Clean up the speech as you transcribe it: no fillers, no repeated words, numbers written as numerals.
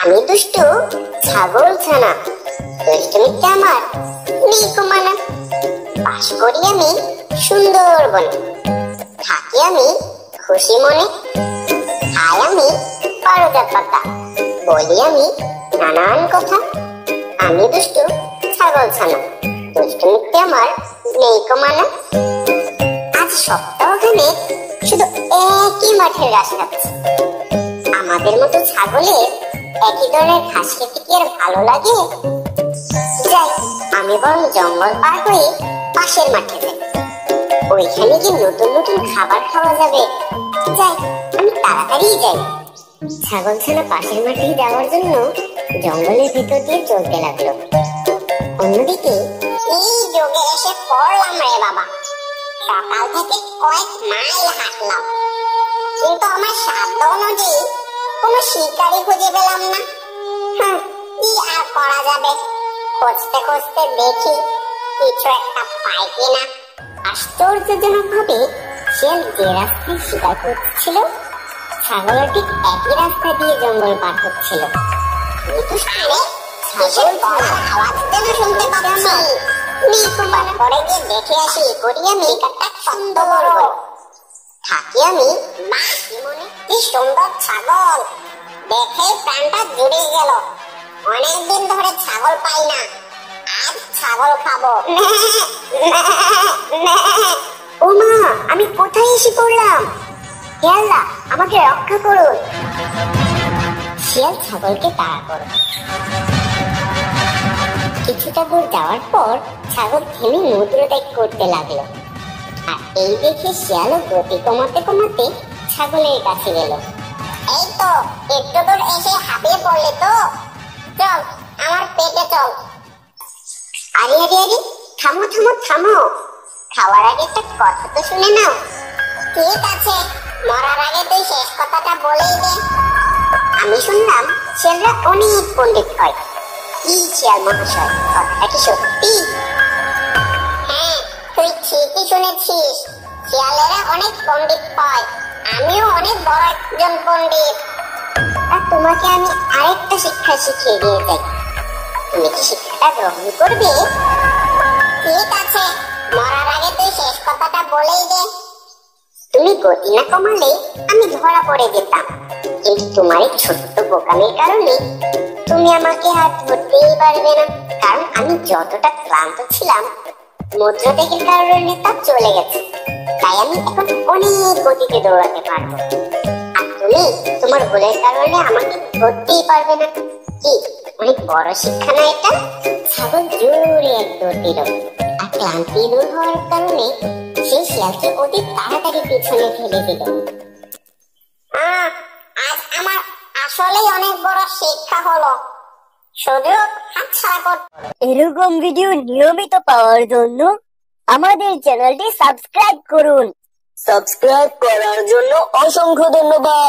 আমি দুষ্টু ছাগল ছানা, দুষ্টুমিতে আমার নেই কমানা। বাস করি আমি সুন্দরবনে, থাকি আমি খুশি মনে। খাই আমি পারজাত পাতা, বলি আমি নানান কথা। আমি দুষ্টু ছাগল ছানা, দুষ্টুমিতে আমার নেই কমানা। আজ সপ্তাহখানে শুধু একই মাঠের ঘাস খাচ্ছি। আমাদের মতো ছাগলের একই ধরনের ঘাস খেতে কি আর ভালো লাগে? যাই, আমি বরং জঙ্গল পার হয়ে পাশের মাঠে যাই। ওইখানে কি নতুন নতুন খাবার খাওয়া যাবে। যাই, আমি তাড়াতাড়ি যাই। ছাগল ছানা পাশের মাঠে যাওয়ার জন্য জঙ্গলের ভিতর দিয়ে চলতে লাগলো। অন্যদিকে এই যোগে এসে পড়লাম রে বাবা। সকাল থেকে কয়েক মাইল হাঁটলাম, কিন্তু আমার সাধ্য অনুযায়ী কোনো শিকারি খুঁজে পেলাম না। কি আর করা যাবে, খুঁজতে খুঁজতে দেখি কিছু একটা পাই কিনা। আশ্চর্যজনক ভাবে শিয়াল যে রাস্তায় শিকার করছিল, ছাগল ঠিক একই রাস্তা দিয়ে জঙ্গল পার হচ্ছিল। আওয়াজ যেন শুনতে পাচ্ছি। পরে গিয়ে দেখে আসি, করি আমি একটা সুন্দর থাকি আমি। কি সুন্দর ছাগল, দেখে প্রাণটা জুড়ে গেল। অনেকদিন ধরে ছাগল পাই না, আজ ছাগল খাবো। ও মা, আমি কোথায় এসে পড়লাম? হে আল্লাহ, আমাকে রক্ষা করুন। শিয়াল ছাগলকে তাড়া করো। কিছুটা দূর যাওয়ার পর ছাগল থেমে মূত্রত্যাগ করতে লাগলো। আর এই দেখে শিয়ালও গতি কমাতে কমাতে ছাগলের কাছে গেল। এই তো একটু দূর এসে হাঁপিয়ে পড়লে তো, চল আমার পেটে চল। আরে আরে আরে, থামো থামো থামো, খাওয়ার আগে একটা কথা তো শুনে নাও। ঠিক আছে, মরার আগে তুই শেষ কথাটা বলেই দে। আমি শুনলাম শিয়ালরা অনেক পণ্ডিত হয়। কি শিয়াল মহাশয়, কথাটা কি সত্যি? হ্যাঁ, তুই ঠিকই শুনেছিস, শিয়ালেরা অনেক পণ্ডিত হয়। আমিও অনেক বড় একজন পণ্ডিত। আর তোমাকে আমি আরেকটা শিক্ষা শিখিয়ে দিয়ে যাই, তুমি কি শিক্ষাটা গ্রহণ করবে? ঠিক আছে, মরার আগে তুই শেষ কথাটা বলেই দে। তুমি গতি না কমালে আমি ধরা পড়ে যেতাম, কিন্তু তোমার এই ছোট্ট বোকামির কারণে তুমি আমাকে আর ধরতেই পারবে না। কারণ আমি যতটা ক্লান্ত ছিলাম, মূত্রত্যাগের কারণে তা চলে গেছে। তাই আমি এখন অনেক গতিতে দৌড়াতে পারবো। আর তুমি তোমার ভুলের কারণে আমাকে ধরতেই পারবে না। কি অনেক বড় শিক্ষা না এটা? ছাগল জোরে এক দৌড় দিল, আর ক্লান্তি দূর হওয়ার কারণে সেই শিয়ালকে অতি তাড়াতাড়ি পিছনে ফেলে দিল। আজ আমার আসলেই অনেক বড় শিক্ষা হলো। সুযোগ হাতছাড়া করতে। এরকম ভিডিও নিয়মিত পাওয়ার জন্য আমাদের চ্যানেলটি সাবস্ক্রাইব করুন। সাবস্ক্রাইব করার জন্য অসংখ্য ধন্যবাদ।